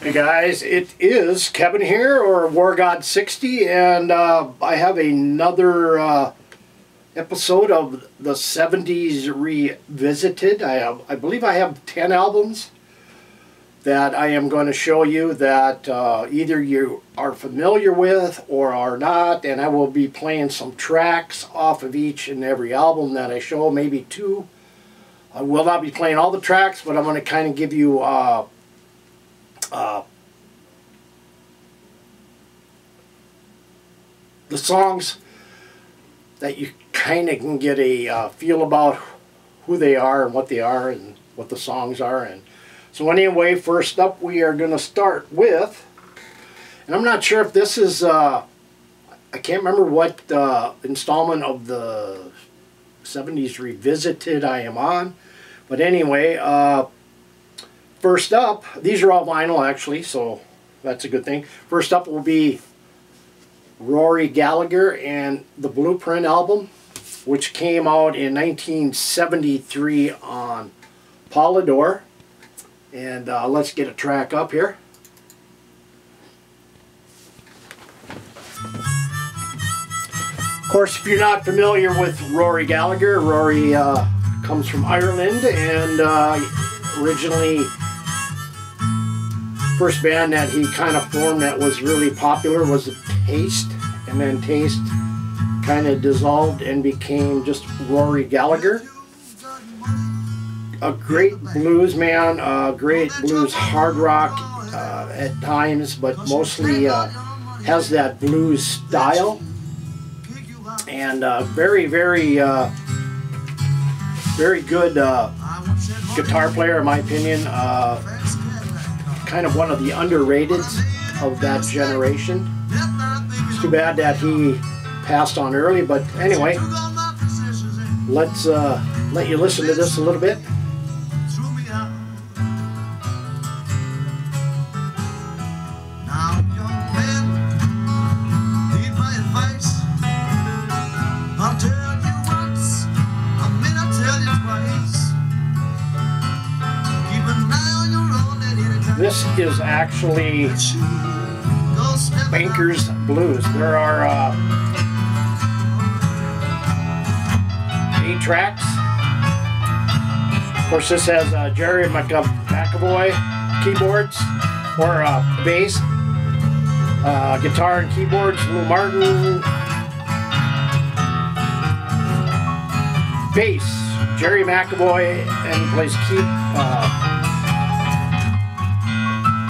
Hey guys, it is Kevin here, or War God 60, and I have another episode of the 70s Revisited. I believe I have 10 albums that I am going to show you that either you are familiar with or are not, and I will be playing some tracks off of each and every album that I show, maybe two. I will not be playing all the tracks, but I'm going to kind of give you the songs that you kind of can get a feel about who they are and what the songs are. And so anyway, first up we are going to start with, and I'm not sure if this is I can't remember what installment of the 70s Revisited I am on, but anyway, first up, these are all vinyl actually, so that's a good thing. First up will be Rory Gallagher and the Blueprint album, which came out in 1973 on Polydor. And let's get a track up here. Of course, if you're not familiar with Rory Gallagher, Rory comes from Ireland, and originally first band that he kind of formed that was really popular was Taste, and then Taste kind of dissolved and became just Rory Gallagher. A great blues man, great blues hard rock at times, but mostly has that blues style, and very good guitar player in my opinion. Kind of one of the underrateds of that generation. It's too bad that he passed on early, but anyway, let's let you listen to this a little bit. This is actually Banker's Blues. There are 8 tracks. Of course, this has Jerry McAvoy keyboards, or bass, guitar and keyboards, Lou Martin, bass, Jerry McAvoy, and he plays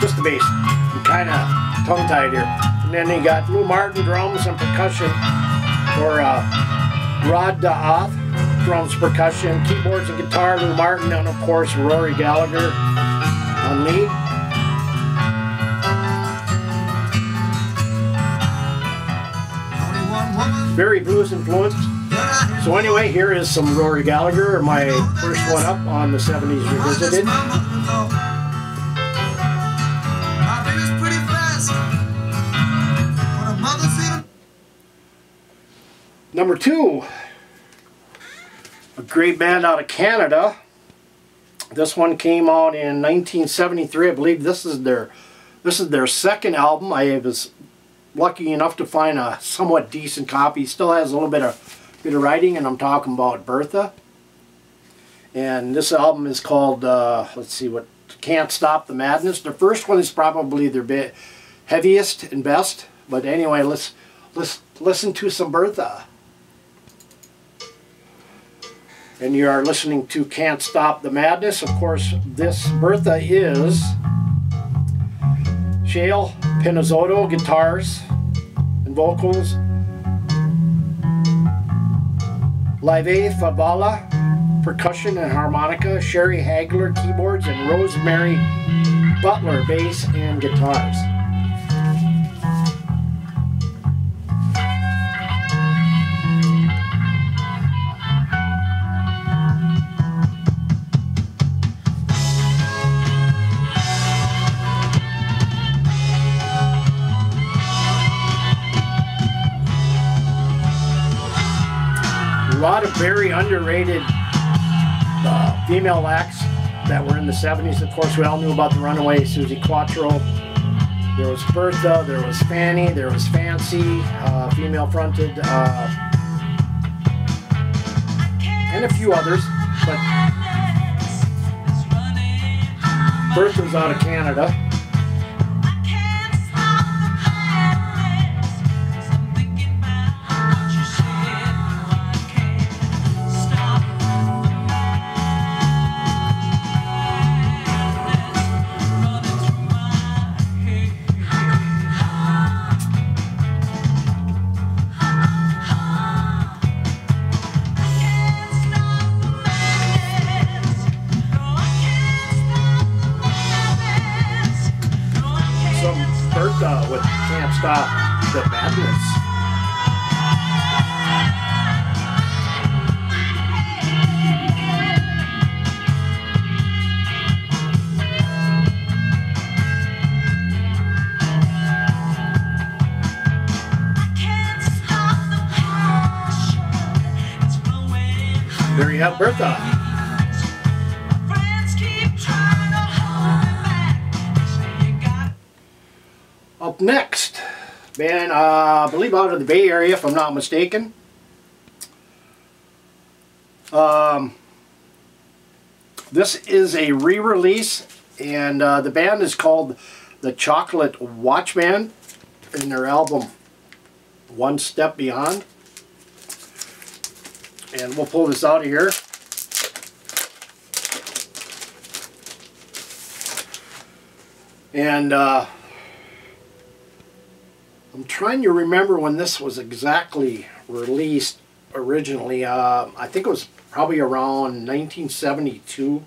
just the bass. I'm kind of tongue-tied here. And then you got Lou Martin drums and percussion, or Rod Da'ath, drums, percussion, keyboards and guitar, Lou Martin, and of course Rory Gallagher on lead. Very blues influenced. So anyway, here is some Rory Gallagher, my first one up on the 70s Revisited. Number 2, a great band out of Canada. This one came out in 1973. I believe this is their second album. I was lucky enough to find a somewhat decent copy. Still has a little bit of writing, and I'm talking about Bertha. And this album is called let's see, what Can't Stop the Madness. Their first one is probably their heaviest and best. But anyway, let's listen to some Bertha. And you are listening to Can't Stop the Madness. Of course, this Bertha is Shale Pinizzotto guitars and vocals, Live Favala percussion and harmonica, Sherry Hagler keyboards, and Rosemary Butler bass and guitars. A lot of very underrated female acts that were in the 70s. Of course, we all knew about the runaway Susie Quattro. There was Bertha, there was Fanny, there was Fancy, female-fronted, and a few others. But Bertha was out of Canada. Bertha with Can't Stop the Madness. There you have Bertha. Up next, band, I believe out of the Bay Area, if I'm not mistaken. This is a re-release, and the band is called the Chocolate Watch Band, in their album One Step Beyond. And we'll pull this out of here. And I'm trying to remember when this was exactly released originally. I think it was probably around 1972,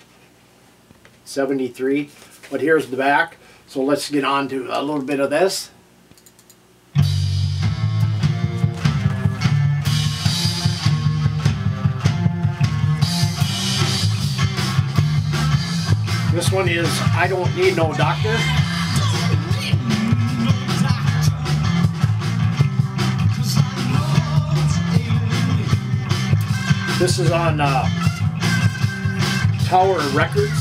73. But here's the back. So let's get on to a little bit of this. This one is I Don't Need No Doctor. This is on Tower Records.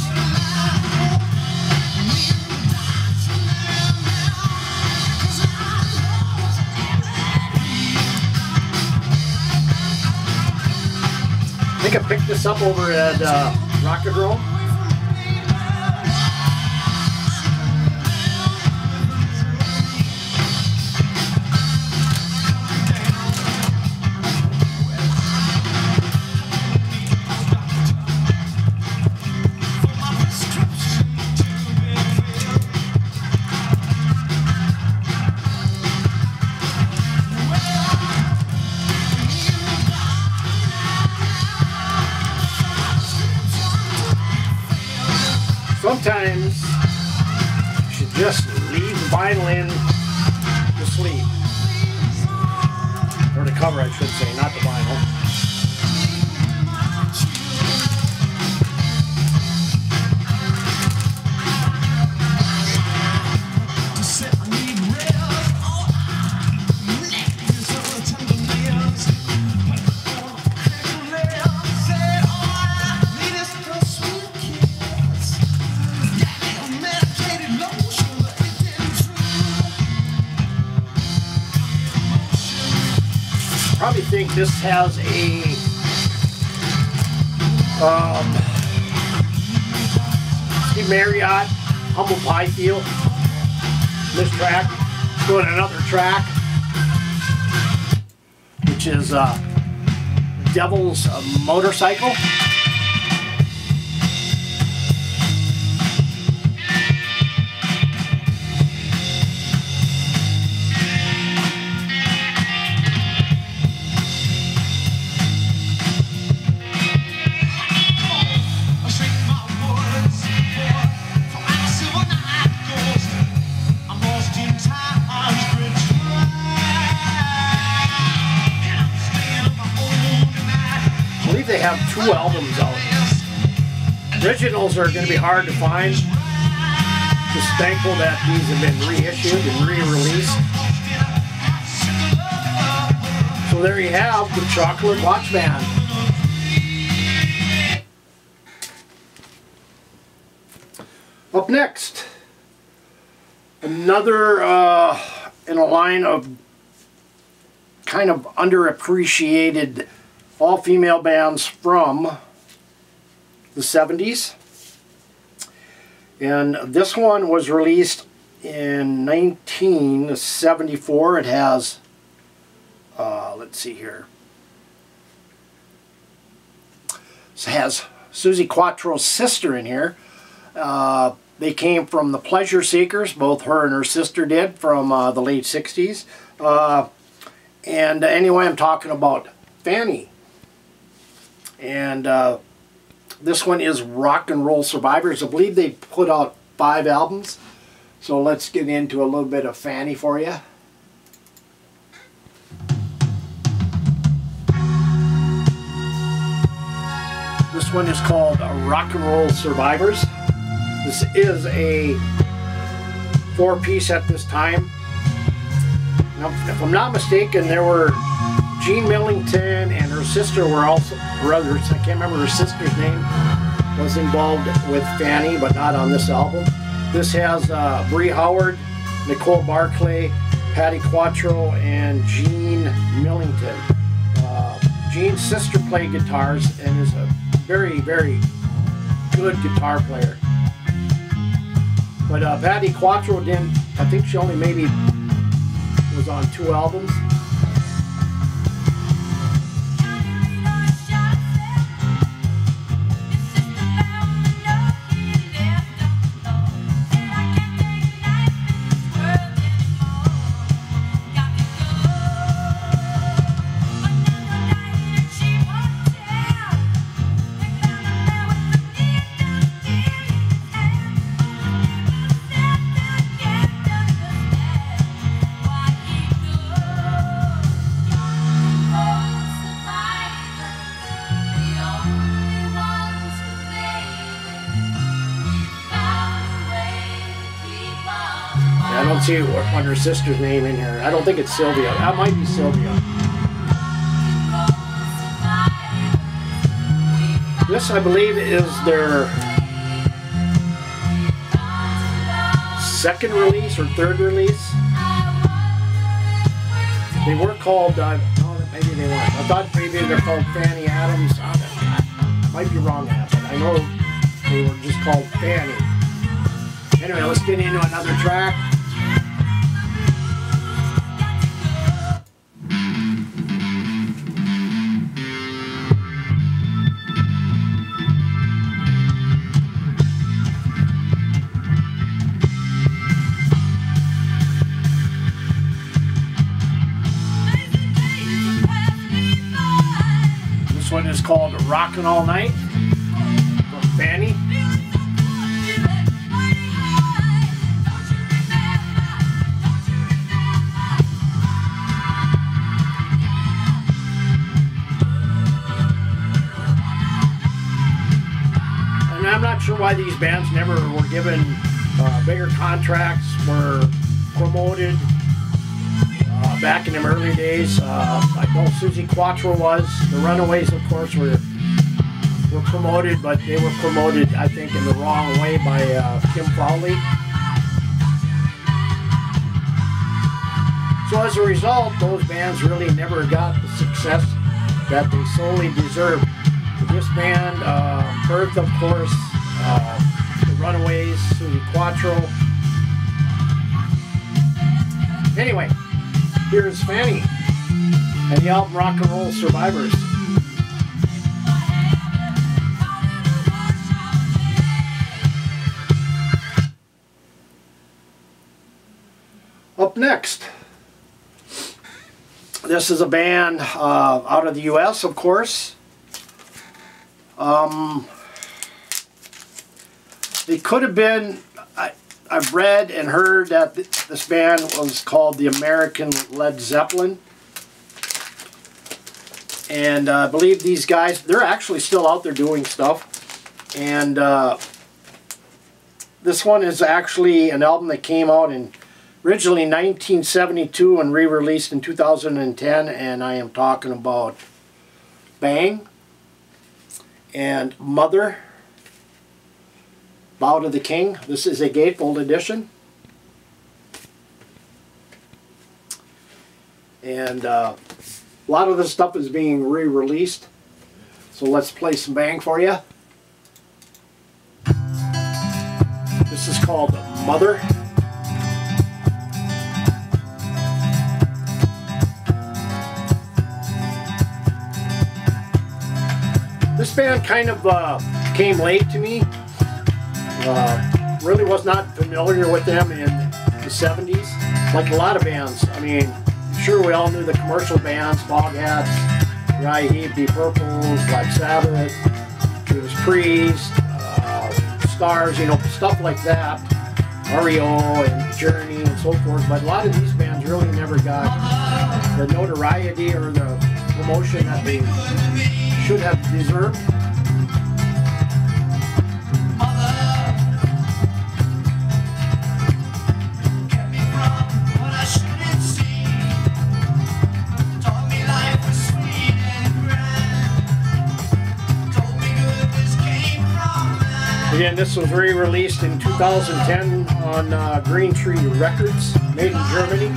I think I picked this up over at RocknRoll. Sometimes you should just leave the vinyl in to sleep. Or the cover, I should say, not the vinyl. Probably think this has a Steve Marriott Humble Pie feel. This track, going another track, which is Devil's Motorcycle. They have 2 albums out. Originals are going to be hard to find. Just thankful that these have been reissued and re-released. So there you have the Chocolate Watch Band. Up next, another in a line of kind of underappreciated all-female bands from the 70s. And this one was released in 1974. It has, let's see here, it has Suzi Quatro's sister in here. They came from the Pleasure Seekers, both her and her sister did, from the late 60s. And anyway, I'm talking about Fanny. And this one is RocknRoll Survivors. I believe they put out 5 albums. So let's get into a little bit of Fanny for you. This one is called RocknRoll Survivors. This is a 4-piece at this time. Now, if I'm not mistaken, there were Jean Millington and her sister were also brothers. I can't remember her sister's name. Was involved with Fanny, but not on this album. This has Bree Howard, Nicole Barclay, Patty Quatro, and Jean Millington. Jean's sister played guitars and is a very, very good guitar player. But Patty Quatro didn't, I think she only maybe was on 2 albums. I don't see what her sister's name in here. I don't think it's Sylvia. That might be Sylvia. This, I believe, is their 2nd release or 3rd release. They were called, no, maybe they weren't. I thought maybe they're called Fanny Adams. I might be wrong on that, but I know they were just called Fanny. Anyway, let's get into another track. This one is called Rockin' All Night from Fanny. And I'm not sure why these bands never were given bigger contracts, were promoted back in the early days. I know Suzi Quatro was. The Runaways, of course, were promoted, but they were promoted, I think, in the wrong way by Kim Fowley. So as a result, those bands really never got the success that they solely deserved. This band, Bertha, of course, the Runaways, Suzi Quatro. Anyway, here's Fanny and the album RocknRoll Survivors. Up next, this is a band out of the US, of course. They could have been, I've read and heard that this band was called the American Led Zeppelin. And I believe these guys, they're actually still out there doing stuff. And this one is actually an album that came out in originally 1972 and re-released in 2010. And I am talking about Bang and Mother Bow to the King. This is a gatefold edition. And a lot of this stuff is being re-released. So let's play some bang for you. This is called Mother. This band kind of came late to me. Really was not familiar with them in the 70s. Like a lot of bands. I mean, sure we all knew the commercial bands, Foghats, Dry Heat, Deep Purples, Black Sabbath, Judas Priest, Stars, you know, stuff like that. REO and Journey and so forth. But a lot of these bands really never got the notoriety or the promotion that they should have deserved. Again, this was re-released in 2010 on Green Tree Records, made in Germany.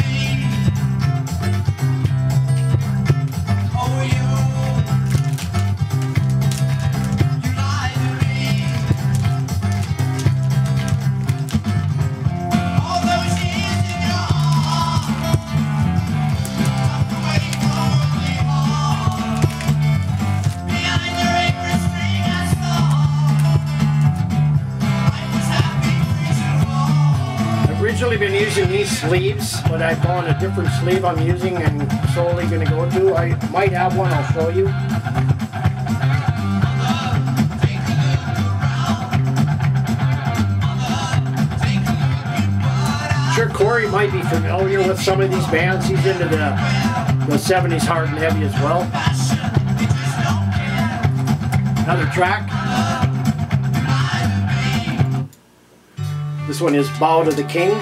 I've been using these sleeves, but I found a different sleeve I'm using and slowly going to go to. I might have one, I'll show you. Sure, Corey might be familiar with some of these bands. He's into the 70s hard and heavy as well. Another track. This one is Bow to the King.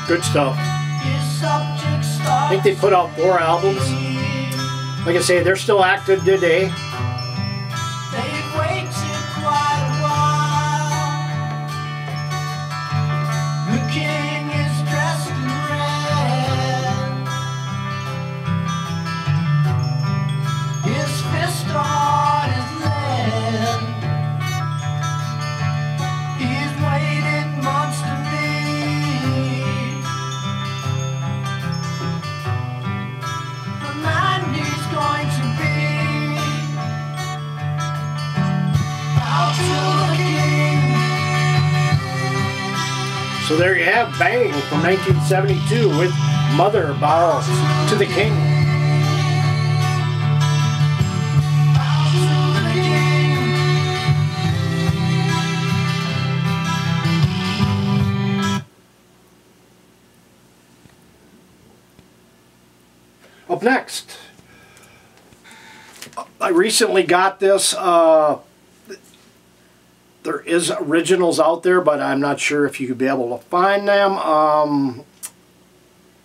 Good stuff. I think they put out 4 albums. Like I say, they're still active today. They've waited quite a while. The king is dressed in red. His fist on his lead. He's waited months to meet. The man he's going to be. Bow to the king. So there you have Bang from 1972 with Mother, Bow to the King. Bow to the king. Up next, I recently got this. There is originals out there, but I'm not sure if you could be able to find them.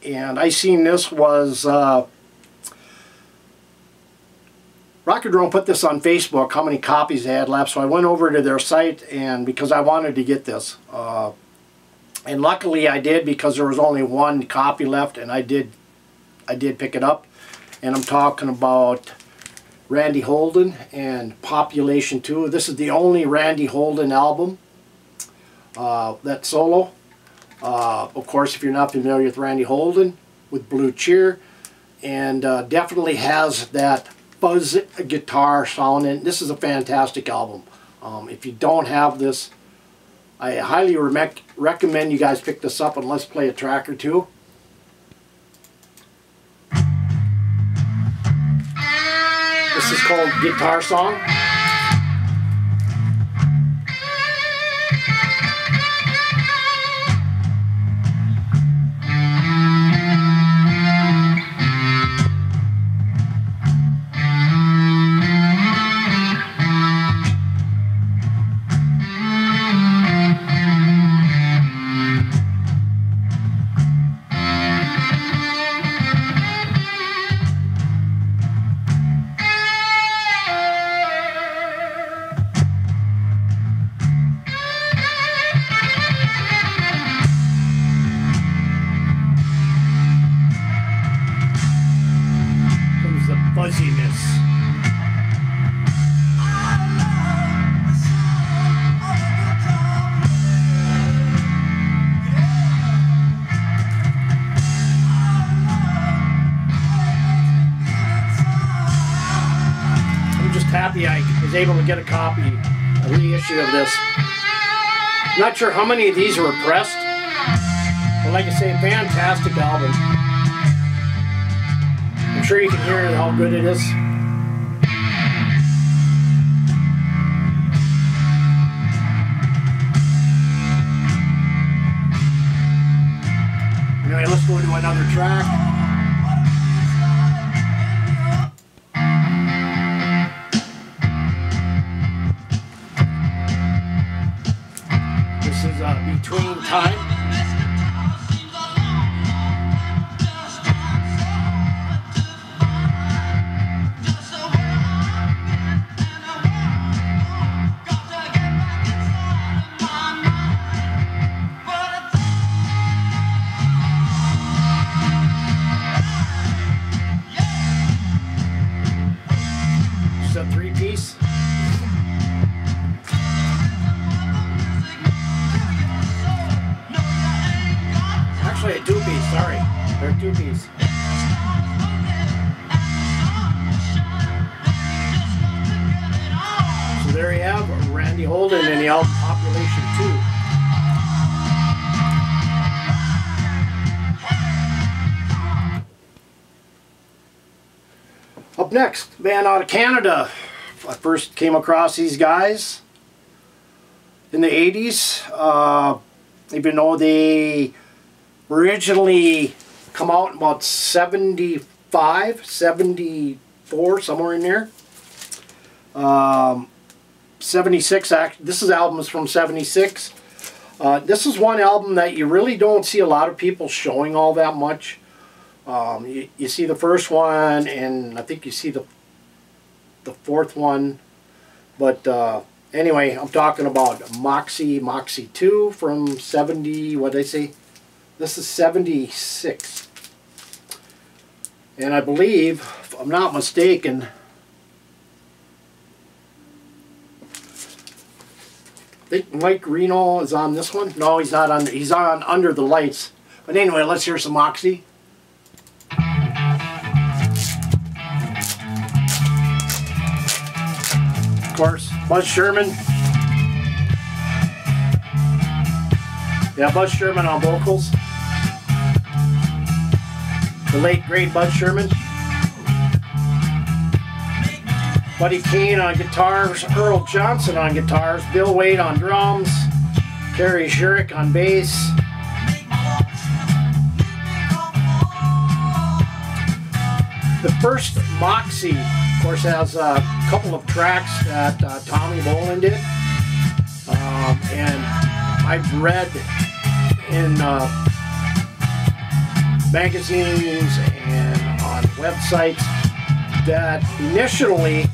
And I seen this was RocknRoll put this on Facebook, how many copies they had left. So I went over to their site, and because I wanted to get this, and luckily I did, because there was only 1 copy left, and I did pick it up. And I'm talking about Randy Holden and Population 2. This is the only Randy Holden album that's solo. Of course, if you're not familiar with Randy Holden, with Blue Cheer, and definitely has that fuzz guitar sound, and this is a fantastic album. If you don't have this, I highly recommend you guys pick this up, and let's play a track or two. This is called Guitar Song. Fuzziness. I'm just happy I was able to get a copy, a reissue of this. Not sure how many of these were pressed, but like I say, fantastic album. I'm sure you can hear how good it is. Anyway, let's go to another track. This is Between Time. A three-piece. Actually a two-piece, sorry. They're a two-piece. So there you have Randy Holden and the album Population 2. Up next, band out of Canada. I first came across these guys in the 80s, even though they originally come out in about 75, 74, somewhere in there. 76, this album is from 76. This is one album that you really don't see a lot of people showing all that much. You see the first one, and I think you see the fourth one, but anyway, I'm talking about Moxie 2 from 70, what did I say? This is 76. And I believe, if I'm not mistaken, I think Mike Reno is on this one. No, he's not on, he's on Under the Lights. But anyway, let's hear some Moxie. Of course, Buzz Sherman. Yeah, Buzz Sherman on vocals. The late, great Buzz Sherman. Buddy Kane on guitars, Earl Johnson on guitars, Bill Wade on drums, Kerry Shurik on bass. The first Moxie, of course, has a couple of tracks that Tommy Bolin did. And I've read in magazines and on websites that initially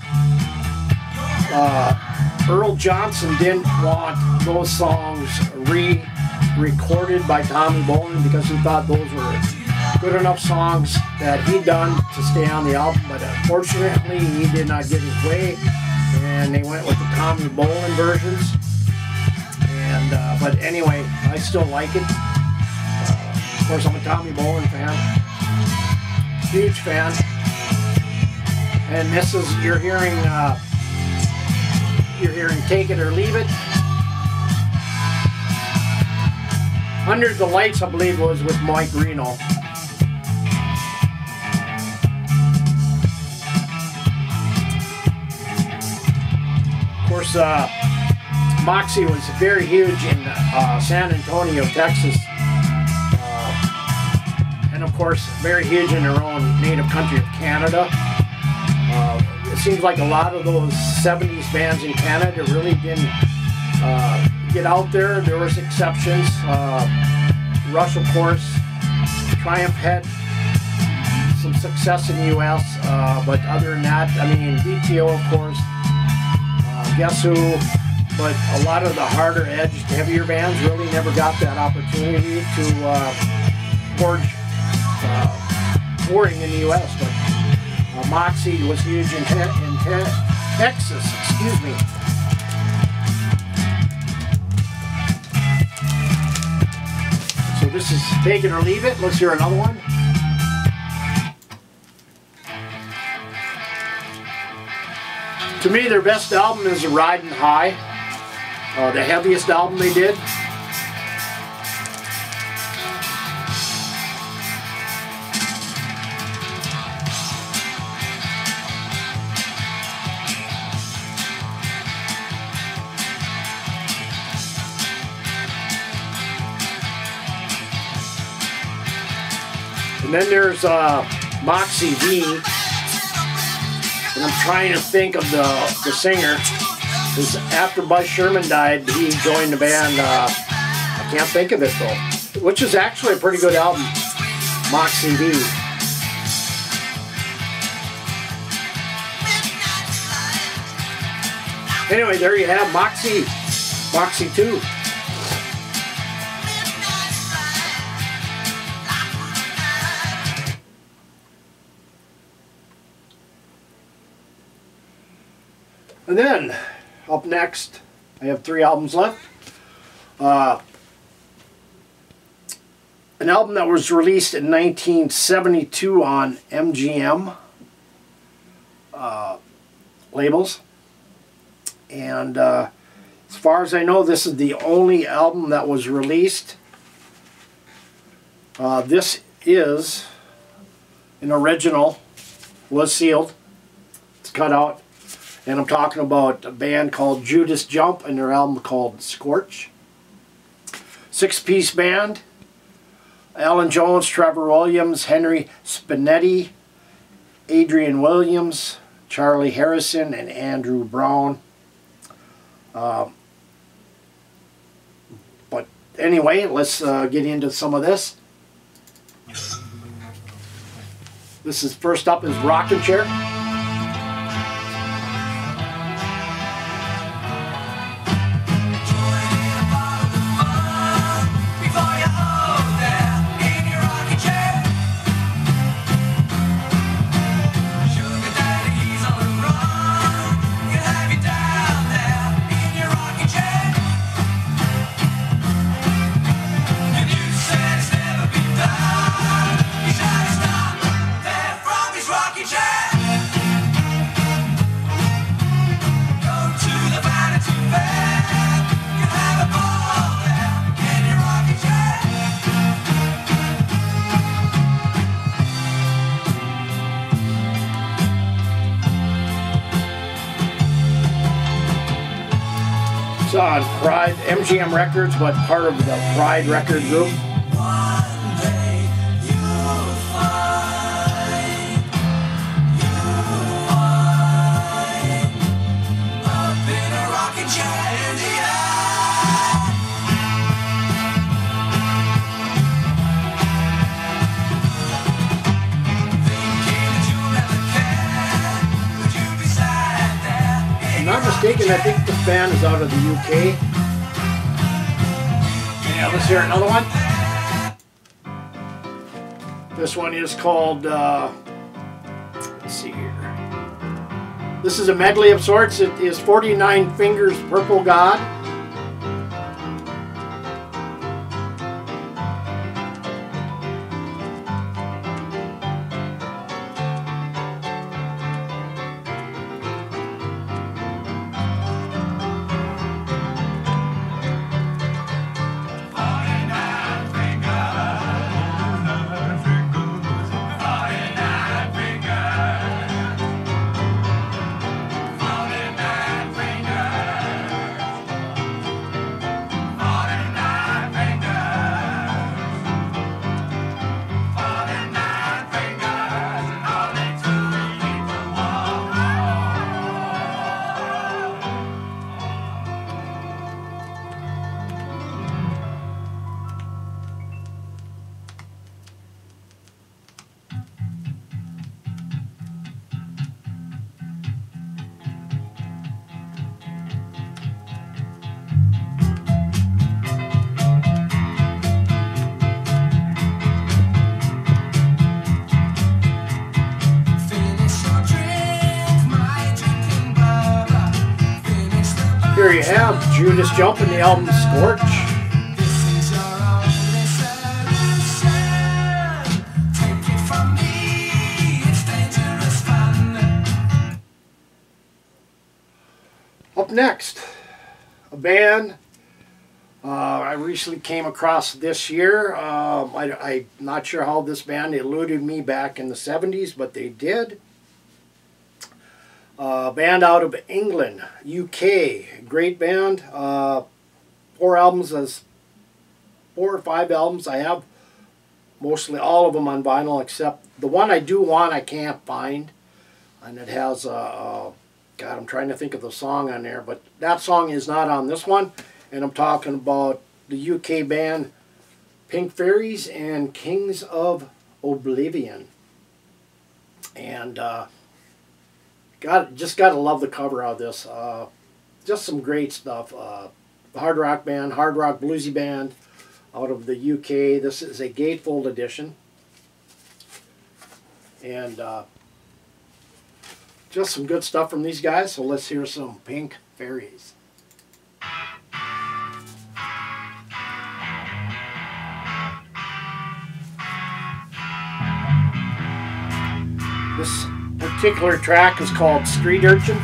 Earl Johnson didn't want those songs re-recorded by Tommy Bolin because he thought those were good enough songs that he'd done to stay on the album, but unfortunately he did not get his way, and they went with the Tommy Bolin versions. And but anyway, I still like it. Of course, I'm a Tommy Bolin fan, huge fan. And this is, you're hearing Take It or Leave It. Under the Lights, I believe, was with Mike Reno. course, Moxie was very huge in San Antonio, Texas. And of course, very huge in their own native country of Canada. It seems like a lot of those 70s bands in Canada really didn't get out there. There was exceptions. Rush, of course. Triumph had some success in the US, but other than that, I mean, BTO, of course. Guess Who? But a lot of the harder edged, heavier bands really never got that opportunity to forge touring in the US. But Moxie was huge in Texas, excuse me. So this is Take It or Leave It. Let's hear another one. To me, their best album is Riding High, the heaviest album they did. And then there's Moxie V. And I'm trying to think of the singer. Because after Buzz Sherman died, he joined the band. I can't think of it though. Which is actually a pretty good album. Moxie V. Anyway, there you have Moxie. Moxie 2. And then, up next, I have 3 albums left. An album that was released in 1972 on MGM labels. And as far as I know, this is the only album that was released. This is an original, was sealed, it's cut out. And I'm talking about a band called Judas Jump and their album called Scorch. 6-piece band. Alan Jones, Trevor Williams, Henry Spinetti, Adrian Williams, Charlie Harrison, and Andrew Brown. But anyway, let's get into some of this. This is first up is Rockin' Chair. On Pride, MGM Records, but part of the Pride record group. One day you'll find up in a rocking chair in the air. Thinking that you'll never care, would you be sad there? If I'm not mistaken, I think this band is out of the UK. Yeah, let's hear another one. This one is called, let's see here. This is a medley of sorts. It is 49 Fingers Purple God. There you have Judas Jump in the album Scorch. This is your only solution. Take it from me, it's dangerous fun. Up next, a band I recently came across this year. I'm not sure how this band eluded me back in the 70s, but they did. Band out of England, UK, great band. 4 albums, 4 or 5 albums. I have mostly all of them on vinyl, except the one I do want I can't find, and it has God, I'm trying to think of the song on there, but that song is not on this one. And I'm talking about the UK band Pink Fairies and Kings of Oblivion. And just gotta love the cover of this. Just some great stuff. Hard rock band, hard rock bluesy band out of the UK. This is a gatefold edition. And just some good stuff from these guys. So let's hear some Pink Fairies. This particular track is called Street Urchin.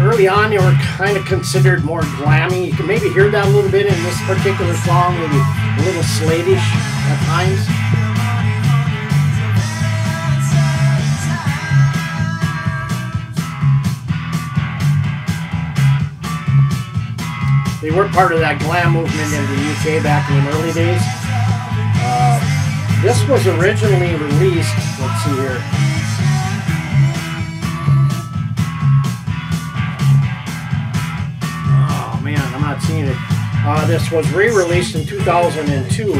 Early on, they were kind of considered more glammy. You can maybe hear that a little bit in this particular song, maybe a little slatish at times. They were part of that glam movement in the UK back in the early days. This was originally released, let's see here. Seeing it. This was re-released in 2002.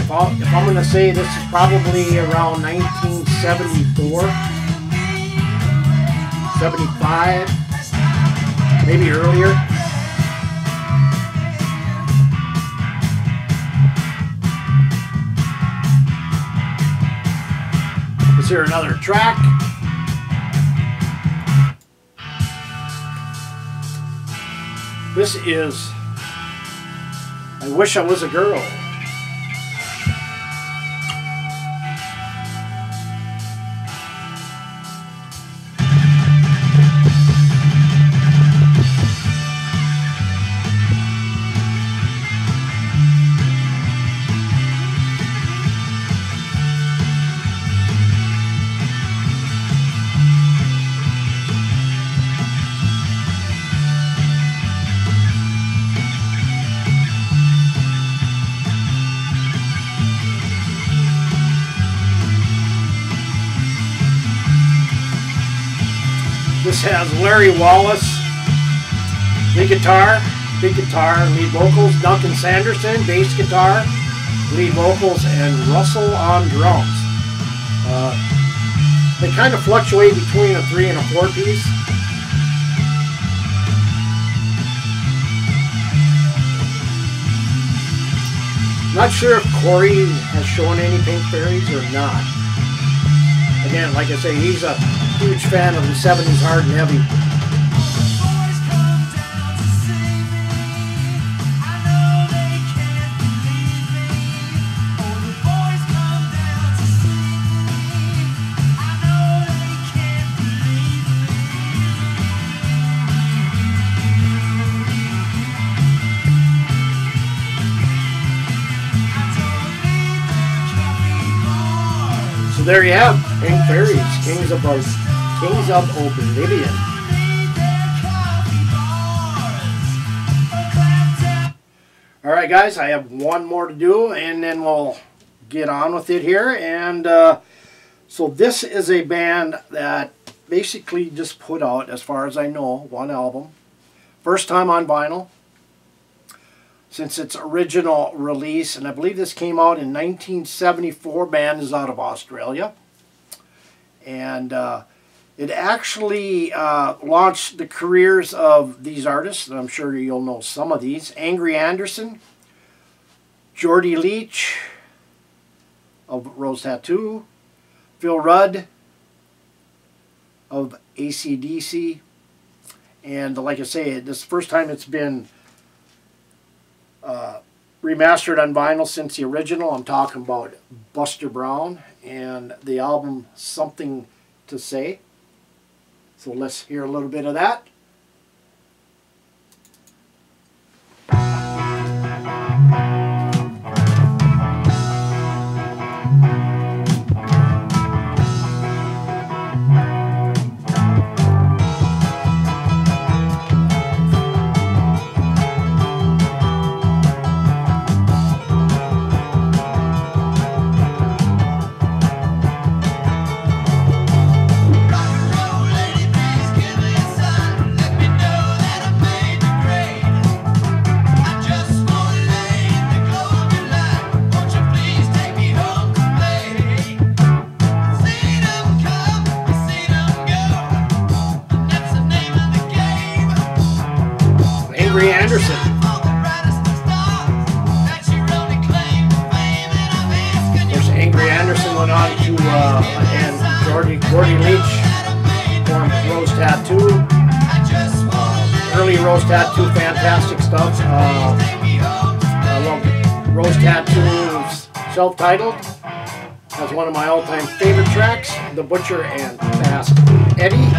If I'm going to say this is probably around 1974, 75, maybe earlier. Let's hear another track. This is I Wish I Was a Girl. This has Larry Wallace, lead guitar, lead vocals, Duncan Sanderson, bass guitar, lead vocals, and Russell on drums. They kind of fluctuate between a 3 and a 4 piece. Not sure if Corey has shown any Pink Fairies or not. Again, like I say, he's a huge fan of the 70s hard and heavy. So there you have Pink Fairies, Kings of Oblivion. Alright guys, I have one more to do and then we'll get on with it here. And so this is a band that basically just put out, as far as I know, one album. First time on vinyl since its original release, and I believe this came out in 1974. Band is out of Australia, and it actually launched the careers of these artists, and I'm sure you'll know some of these. Angry Anderson, Geordie Leach of Rose Tattoo, Phil Rudd of AC/DC, and like I say, this is the first time it's been remastered on vinyl since the original. I'm talking about Buster Brown and the album Something to Say. So let's hear a little bit of that. Angry Anderson. Of course, Angry Anderson went on to, and Geordie Leach formed Rose Tattoo. Early Rose Tattoo, fantastic stuff. I love Rose Tattoo's Self-Titled. That's one of my all-time favorite tracks, The Butcher and Fast Eddie.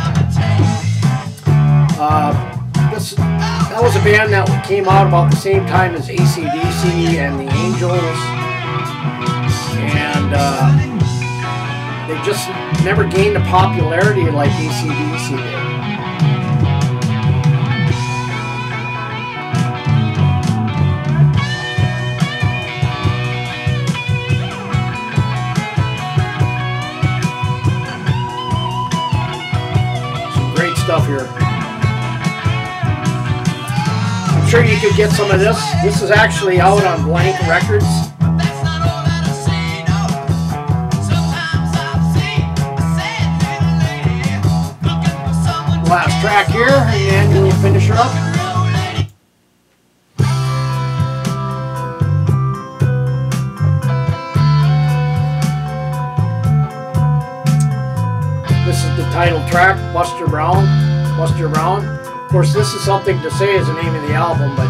That was a band that came out about the same time as AC/DC and the Angels, and they just never gained the popularity like AC/DC did. Some great stuff here. Sure you could get some of this. This is actually out on Blank Records. Last track here, and we'll finish her up. This is the title track, Buster Brown. Buster Brown. Of course, this is Something to Say is the name of the album, but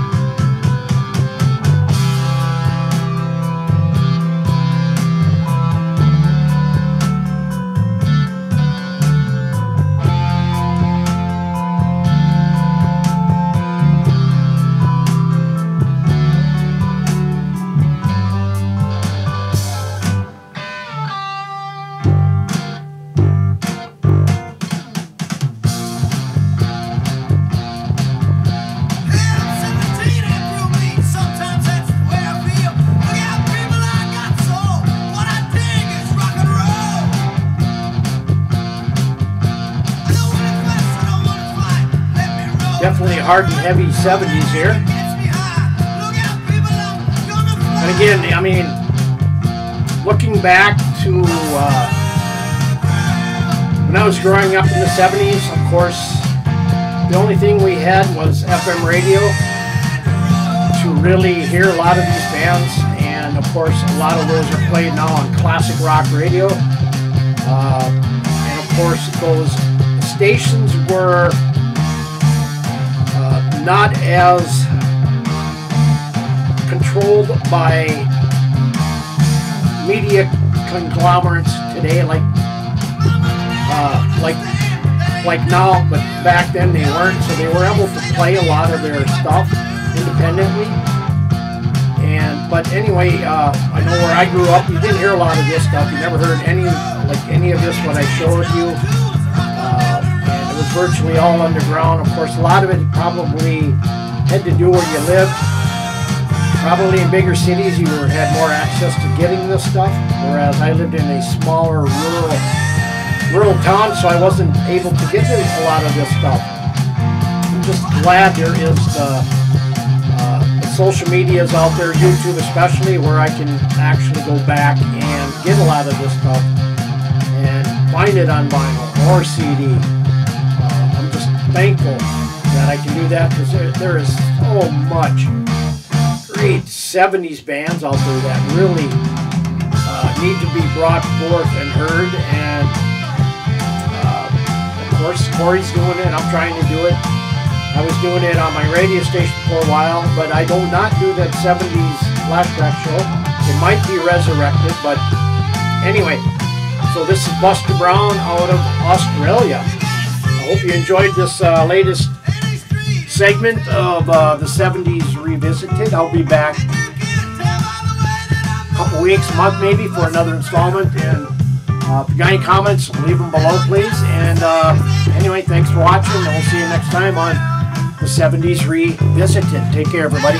definitely hard and heavy 70s here. And again, I mean, looking back to when I was growing up in the 70s, of course, the only thing we had was FM radio to really hear a lot of these bands. And of course, a lot of those are played now on classic rock radio. And of course, those stations were not as controlled by media conglomerates today, like now, but back then they weren't. So they were able to play a lot of their stuff independently. But anyway, I know where I grew up, you didn't hear a lot of this stuff. You never heard any of this what I showed you. It was virtually all underground. Of course, a lot of it probably had to do where you lived. Probably in bigger cities, you had more access to getting this stuff, whereas I lived in a smaller, rural rural town, so I wasn't able to get to a lot of this stuff. I'm just glad there is the social medias out there, YouTube especially, where I can actually go back and get a lot of this stuff and find it on vinyl or CD. I'm just thankful that I can do that, because there is so much great 70s bands out there that really need to be brought forth and heard. And of course, Corey's doing it. I'm trying to do it. I was doing it on my radio station for a while, but I do not do that 70s flashback show. It might be resurrected, but anyway. So this is Buster Brown out of Australia. I hope you enjoyed this latest segment of the 70s Revisited. I'll be back a couple weeks, a month maybe, for another installment. And if you got any comments, leave them below, please. And anyway, thanks for watching, and we'll see you next time on the 70s Revisited. Take care, everybody.